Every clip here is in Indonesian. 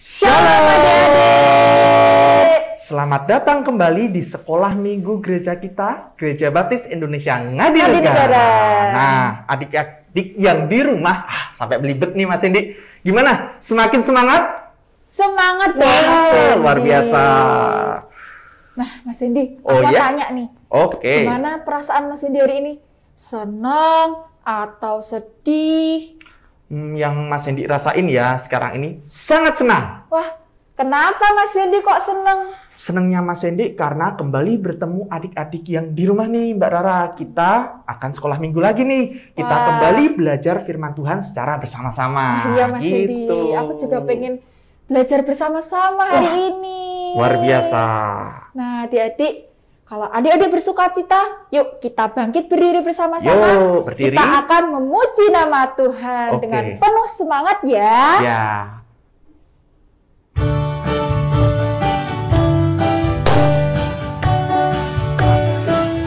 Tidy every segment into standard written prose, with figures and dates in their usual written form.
Shalom adik-adik. Selamat datang kembali di sekolah minggu gereja kita, Gereja Baptis Indonesia Ngadi-Negara. Nah, adik-adik yang di rumah, sampai belibet nih Mas Hendy. Gimana? Semakin semangat? Semangat dong Mas Hendy. Luar biasa. Nah, Mas Hendy, Oh, aku ya? tanya nih. Oke. Gimana perasaan Mas Hendy hari ini? Senang atau sedih? Yang Mas Hendy rasain ya sekarang ini sangat senang. Wah, kenapa Mas Hendy kok senang? Senangnya Mas Hendy karena kembali bertemu adik-adik yang di rumah nih Mbak Rara. Kita akan sekolah minggu lagi nih. Kita Wah. kembali belajar firman Tuhan secara bersama-sama. Iya Mas Hendy, aku juga pengen belajar bersama-sama hari ini. Luar biasa. Nah, adik-adik, kalau adik-adik bersuka cita, yuk kita bangkit berdiri bersama-sama. Yuk, berdiri. Kita akan memuji nama Tuhan Oke. dengan penuh semangat ya. Ya.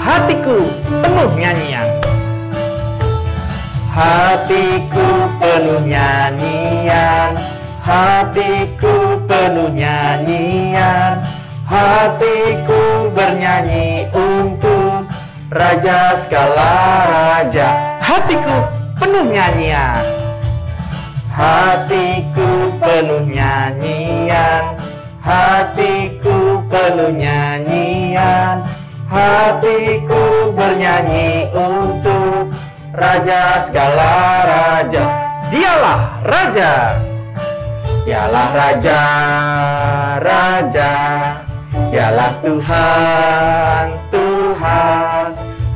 Hatiku penuh nyanyian. Hatiku penuh nyanyian. Hatiku penuh nyanyian. Hatiku bernyanyi untuk Raja segala raja. Hatiku penuh nyanyian. Hatiku penuh nyanyian. Hatiku penuh nyanyian. Hatiku bernyanyi untuk Raja segala raja. Dialah Raja. Dialah Raja, Raja. Dialah Tuhan, Tuhan.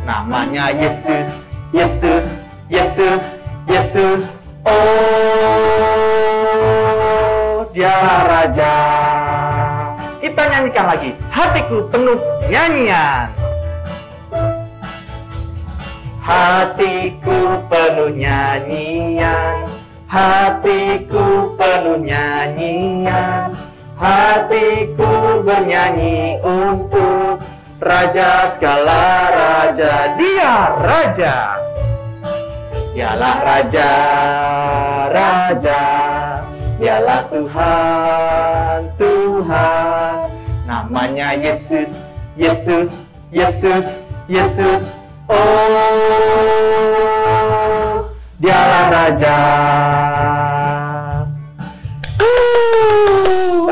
Namanya Yesus, Yesus, Yesus, Yesus. Oh, Dialah Raja. Kita nyanyikan lagi. Hatiku penuh nyanyian. Hatiku penuh nyanyian. Hatiku penuh nyanyian. Hatiku bernyanyi untuk Raja segala raja. Dia Raja. Dialah Raja, Raja. Dialah Tuhan, Tuhan. Namanya Yesus, Yesus, Yesus, Yesus. Oh, Dialah Raja.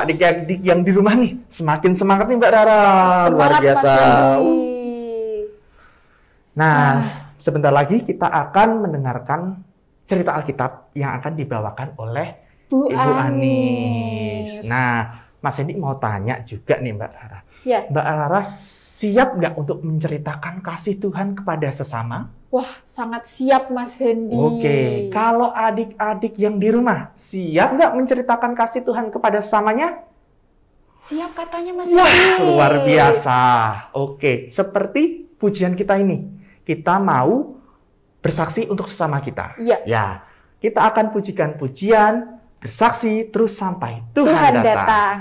Adik-adik yang di rumah nih, semakin semangat nih Mbak Rara. Luar Semangat, biasa. Mas Hendy. Nah, sebentar lagi kita akan mendengarkan cerita Alkitab yang akan dibawakan oleh Bu Ibu Anis. Anis. Nah, Mas Hendy mau tanya juga nih Mbak Rara. Ya, Mbak Rara siap nggak untuk menceritakan kasih Tuhan kepada sesama? wah sangat siap Mas Hendy. Oke, kalau adik-adik yang di rumah, siap nggak menceritakan kasih Tuhan kepada sesamanya? Siap katanya Mas Wah, Hendy. luar biasa. Oke, seperti pujian kita ini. Kita mau bersaksi untuk sesama kita. Iya. Ya, kita akan pujikan pujian, bersaksi, terus sampai Tuhan, Tuhan datang. datang.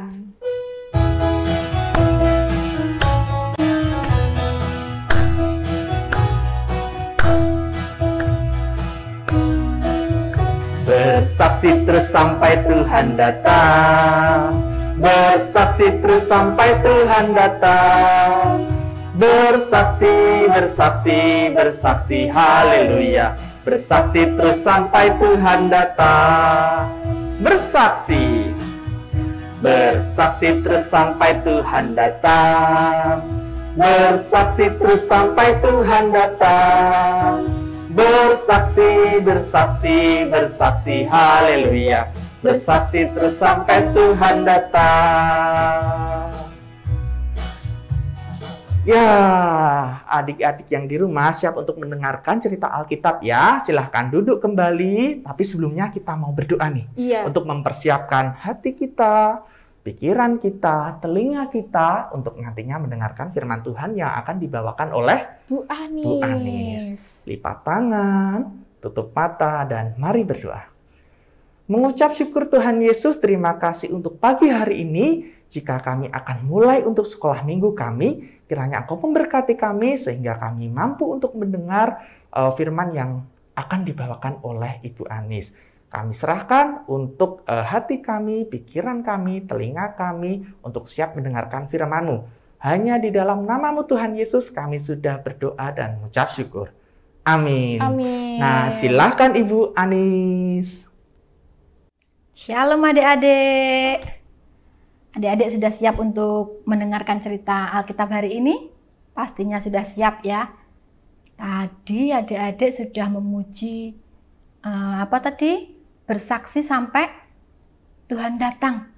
Bersaksi terus sampai Tuhan datang. Bersaksi terus sampai Tuhan datang. Bersaksi, bersaksi, bersaksi, haleluya. Bersaksi terus sampai Tuhan datang. Bersaksi. Bersaksi terus sampai Tuhan datang. Bersaksi terus sampai Tuhan datang. Bersaksi, bersaksi, bersaksi, haleluya. Bersaksi terus sampai Tuhan datang. Ya, adik-adik yang di rumah siap untuk mendengarkan cerita Alkitab ya. Silahkan duduk kembali. Tapi sebelumnya kita mau berdoa nih. Iya. Untuk mempersiapkan hati kita, pikiran kita, telinga kita untuk nantinya mendengarkan firman Tuhan yang akan dibawakan oleh Bu Anis. Bu Anis. Lipat tangan, tutup mata, dan mari berdoa. Mengucap syukur Tuhan Yesus, terima kasih untuk pagi hari ini. Jika kami akan mulai untuk sekolah minggu kami, kiranya Engkau memberkati kami sehingga kami mampu untuk mendengar firman yang akan dibawakan oleh Ibu Anis. Kami serahkan untuk hati kami, pikiran kami, telinga kami untuk siap mendengarkan firman-Mu. Hanya di dalam nama-Mu Tuhan Yesus kami sudah berdoa dan mengucap syukur. Amin. Amin. Nah, silahkan Ibu Anis. Shalom adik-adik. Adik-adik sudah siap untuk mendengarkan cerita Alkitab hari ini? Pastinya sudah siap ya. Tadi adik-adik sudah memuji bersaksi sampai Tuhan datang.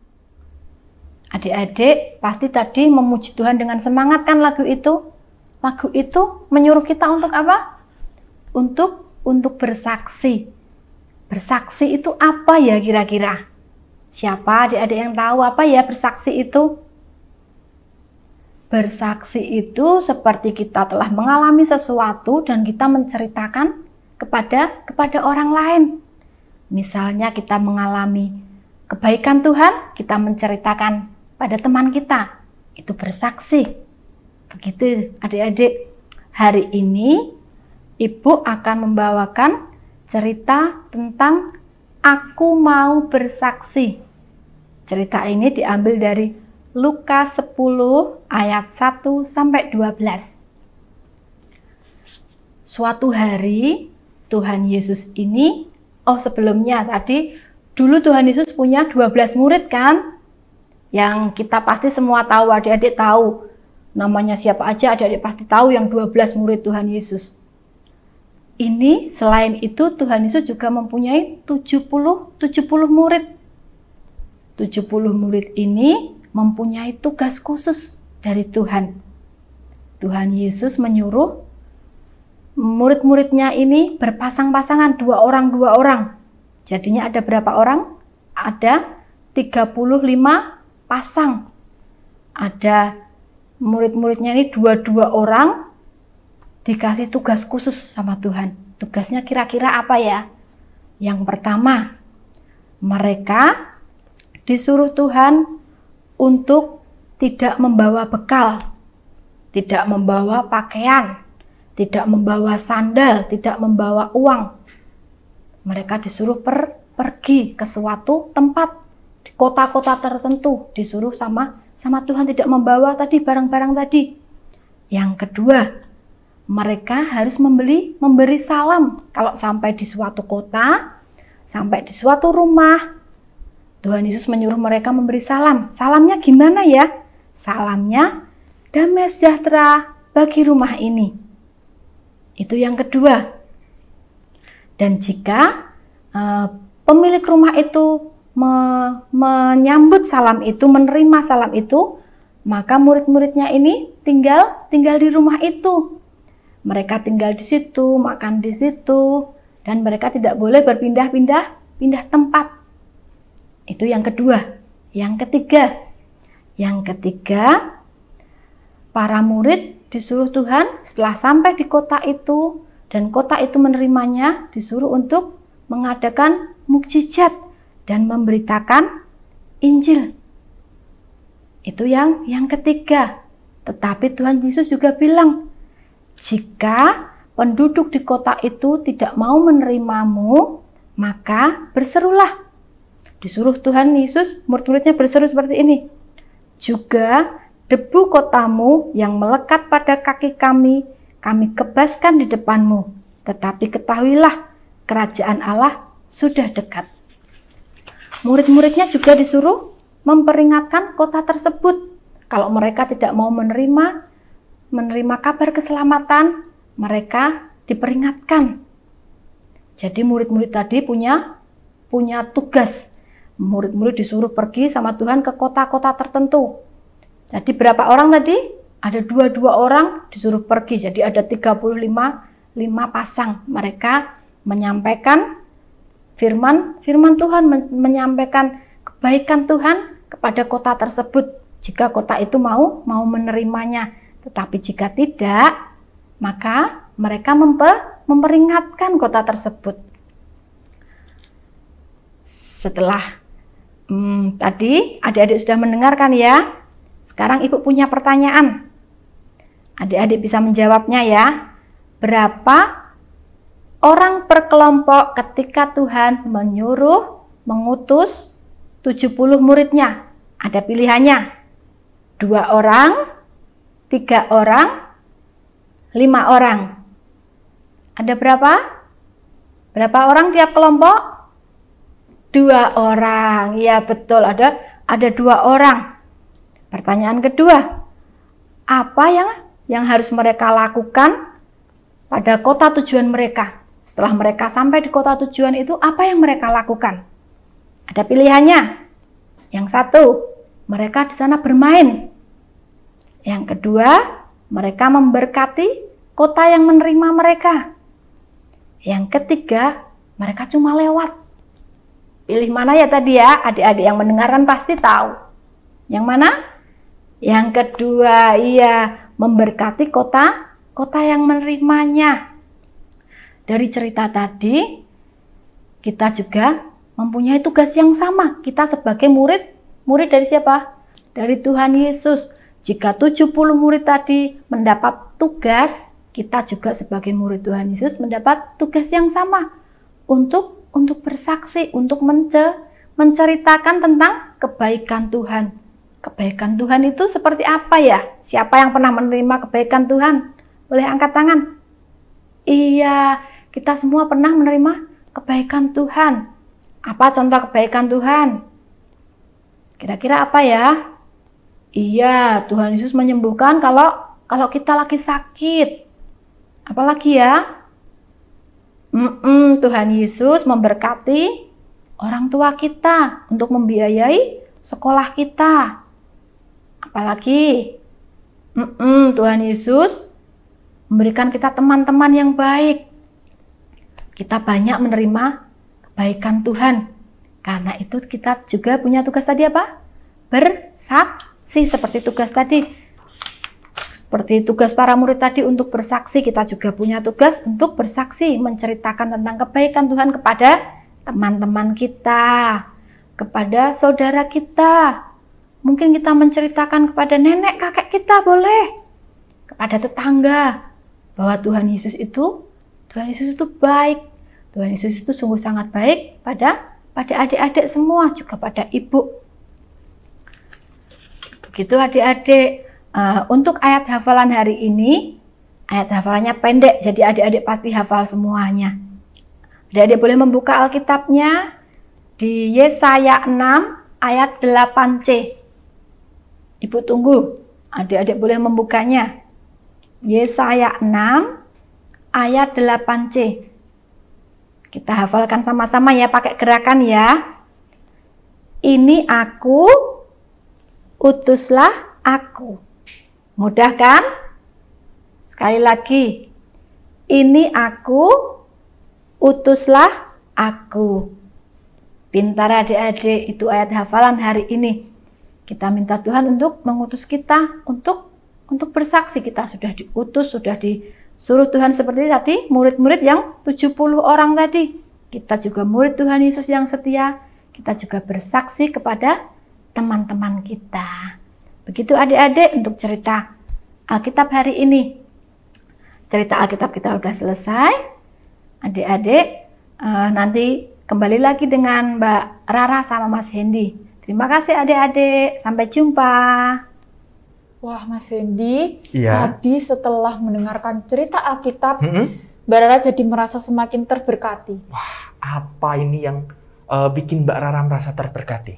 Adik-adik pasti tadi memuji Tuhan dengan semangat kan lagu itu? Lagu itu menyuruh kita untuk apa? Untuk bersaksi. Bersaksi itu apa ya kira-kira? Siapa adik-adik yang tahu apa ya bersaksi itu? Bersaksi itu seperti kita telah mengalami sesuatu dan kita menceritakan kepada orang lain. Misalnya kita mengalami kebaikan Tuhan, kita menceritakan pada teman kita. Itu bersaksi. Begitu adik-adik. Hari ini Ibu akan membawakan cerita tentang aku mau bersaksi. Cerita ini diambil dari Lukas 10 ayat 1 sampai 12. Suatu hari Tuhan Yesus ini, sebelumnya tadi dulu Tuhan Yesus punya 12 murid kan? Yang kita pasti semua tahu, adik-adik tahu. Namanya siapa aja adik-adik pasti tahu yang 12 murid Tuhan Yesus. Ini selain itu Tuhan Yesus juga mempunyai 70 murid. 70 murid ini mempunyai tugas khusus dari Tuhan. Tuhan Yesus menyuruh murid-muridnya ini berpasang-pasangan, 2 orang. Jadinya ada berapa orang? Ada 35 pasang. Ada murid-muridnya ini 22 orang dikasih tugas khusus sama Tuhan. Tugasnya kira-kira apa ya? Yang pertama, mereka disuruh Tuhan untuk tidak membawa bekal, tidak membawa pakaian, tidak membawa sandal, tidak membawa uang. Mereka disuruh pergi ke suatu tempat, di kota-kota tertentu, disuruh sama Tuhan tidak membawa tadi barang-barang tadi. Yang kedua, mereka harus memberi salam. Kalau sampai di suatu kota, sampai di suatu rumah, Tuhan Yesus menyuruh mereka memberi salam. Salamnya gimana ya? Salamnya, damai sejahtera bagi rumah ini. Itu yang kedua. Dan jika pemilik rumah itu menyambut salam itu, menerima salam itu, maka murid-muridnya ini tinggal di rumah itu. Mereka tinggal di situ, makan di situ, dan mereka tidak boleh berpindah tempat. Itu yang kedua. Yang ketiga, para murid disuruh Tuhan setelah sampai di kota itu dan kota itu menerimanya, disuruh untuk mengadakan mukjizat dan memberitakan Injil. Itu yang ketiga. Tetapi Tuhan Yesus juga bilang, jika penduduk di kota itu tidak mau menerimamu, maka berserulah. Disuruh Tuhan Yesus, murid-muridnya berseru seperti ini. Juga debu kotamu yang melekat pada kaki kami kebaskan di depanmu. Tetapi ketahuilah, kerajaan Allah sudah dekat. Murid-muridnya juga disuruh memperingatkan kota tersebut. Kalau mereka tidak mau menerima kabar keselamatan, mereka diperingatkan. Jadi murid-murid tadi punya tugas. Murid-murid disuruh pergi sama Tuhan ke kota-kota tertentu. Jadi berapa orang tadi? Ada 22 orang disuruh pergi. Jadi ada 35 pasang. Mereka menyampaikan firman Tuhan, menyampaikan kebaikan Tuhan kepada kota tersebut. Jika kota itu mau menerimanya. Tetapi jika tidak, maka mereka memperingatkan kota tersebut. Setelah tadi adik-adik sudah mendengarkan ya. Sekarang Ibu punya pertanyaan. Adik-adik bisa menjawabnya ya. Berapa orang per kelompok ketika Tuhan mengutus 70 muridnya. Ada pilihannya. 2 orang, 3 orang, 5 orang. Ada berapa? Berapa orang tiap kelompok? 2 orang. Ya betul, ada 2 orang. Pertanyaan kedua, apa yang harus mereka lakukan pada kota tujuan mereka? Setelah mereka sampai di kota tujuan itu, apa yang mereka lakukan? Ada pilihannya. Yang satu, mereka di sana bermain. Yang kedua, mereka memberkati kota yang menerima mereka. Yang ketiga, mereka cuma lewat. Pilih mana ya tadi ya? Adik-adik yang mendengarkan pasti tahu. Yang mana? Yang kedua, iya, memberkati kota yang menerimanya. Dari cerita tadi, kita juga mempunyai tugas yang sama. Kita sebagai murid dari siapa? Dari Tuhan Yesus. Jika 70 murid tadi mendapat tugas, kita juga sebagai murid Tuhan Yesus mendapat tugas yang sama untuk bersaksi, untuk menceritakan tentang kebaikan Tuhan. Kebaikan Tuhan itu seperti apa ya? Siapa yang pernah menerima kebaikan Tuhan? Boleh angkat tangan. Iya, kita semua pernah menerima kebaikan Tuhan. Apa contoh kebaikan Tuhan? Kira-kira apa ya? Iya, Tuhan Yesus menyembuhkan kalau kita lagi sakit. Apalagi ya? Tuhan Yesus memberkati orang tua kita untuk membiayai sekolah kita. Apalagi? Tuhan Yesus memberikan kita teman-teman yang baik. Kita banyak menerima kebaikan Tuhan. Karena itu kita juga punya tugas tadi apa? Bersaksi, seperti tugas tadi. Seperti tugas para murid tadi untuk bersaksi, kita juga punya tugas untuk bersaksi, menceritakan tentang kebaikan Tuhan kepada teman-teman kita, kepada saudara kita. Mungkin kita menceritakan kepada nenek kakek kita, boleh. Kepada tetangga, bahwa Tuhan Yesus itu baik. Tuhan Yesus itu sungguh sangat baik pada adik-adik semua, juga pada ibu. Begitu adik-adik. Untuk ayat hafalan hari ini, ayat hafalannya pendek, jadi adik-adik pasti hafal semuanya. Adik-adik boleh membuka Alkitabnya di Yesaya 6 ayat 8c. Ibu tunggu, adik-adik boleh membukanya. Yesaya 6 ayat 8c. Kita hafalkan sama-sama ya, pakai gerakan ya. Ini aku, utuslah aku. Mudah kan? Sekali lagi. Ini aku, utuslah aku. Pintar adik-adik, itu ayat hafalan hari ini. Kita minta Tuhan untuk mengutus kita, untuk bersaksi. Kita sudah diutus, sudah disuruh Tuhan seperti tadi, murid-murid yang 70 orang tadi. Kita juga murid Tuhan Yesus yang setia. Kita juga bersaksi kepada teman-teman kita. Begitu adik-adik untuk cerita Alkitab hari ini. Cerita Alkitab kita sudah selesai. Adik-adik nanti kembali lagi dengan Mbak Rara sama Mas Hendy. Terima kasih adik-adik. Sampai jumpa. Wah, Mas Hendy, Iya. tadi setelah mendengarkan cerita Alkitab, Mbak Rara jadi merasa semakin terberkati. Wah, apa ini yang bikin Mbak Rara merasa terberkati?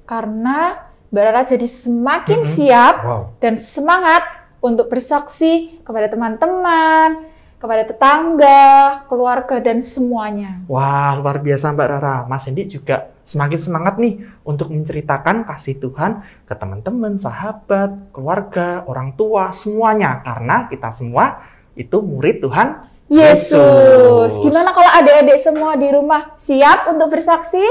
Karena Mbak Rara jadi semakin siap Wow. dan semangat untuk bersaksi kepada teman-teman, kepada tetangga, keluarga, dan semuanya. Wah, luar biasa Mbak Rara. Mas Hendy juga semakin semangat nih untuk menceritakan kasih Tuhan ke teman-teman, sahabat, keluarga, orang tua, semuanya. Karena kita semua itu murid Tuhan Yesus. Gimana kalau adik-adik semua di rumah siap untuk bersaksi?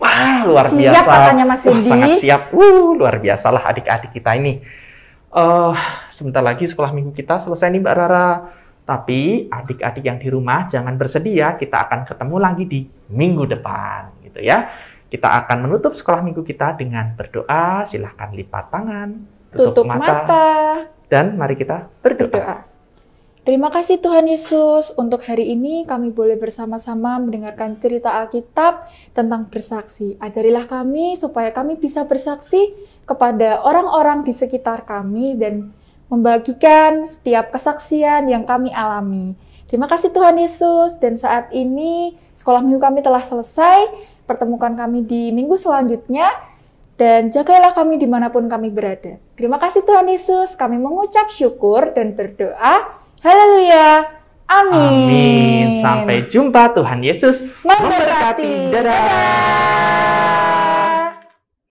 Wah, luar Siap biasa. katanya Mas Wah, Hendy. sangat siap. Luar biasalah adik-adik kita ini. Sebentar lagi sekolah minggu kita selesai nih Mbak Rara. Tapi adik-adik yang di rumah jangan bersedih ya. Kita akan ketemu lagi di minggu depan gitu ya. Kita akan menutup sekolah minggu kita dengan berdoa. Silahkan lipat tangan, tutup mata, dan mari kita berdoa. Terima kasih Tuhan Yesus, untuk hari ini kami boleh bersama-sama mendengarkan cerita Alkitab tentang bersaksi. Ajarilah kami supaya kami bisa bersaksi kepada orang-orang di sekitar kami dan membagikan setiap kesaksian yang kami alami. Terima kasih Tuhan Yesus, dan saat ini sekolah minggu kami telah selesai. Pertemukan kami di minggu selanjutnya, dan jagailah kami dimanapun kami berada. Terima kasih Tuhan Yesus, kami mengucap syukur dan berdoa. Haleluya. Amin. Amin. Sampai jumpa. Tuhan Yesus Memberkati. Dadah.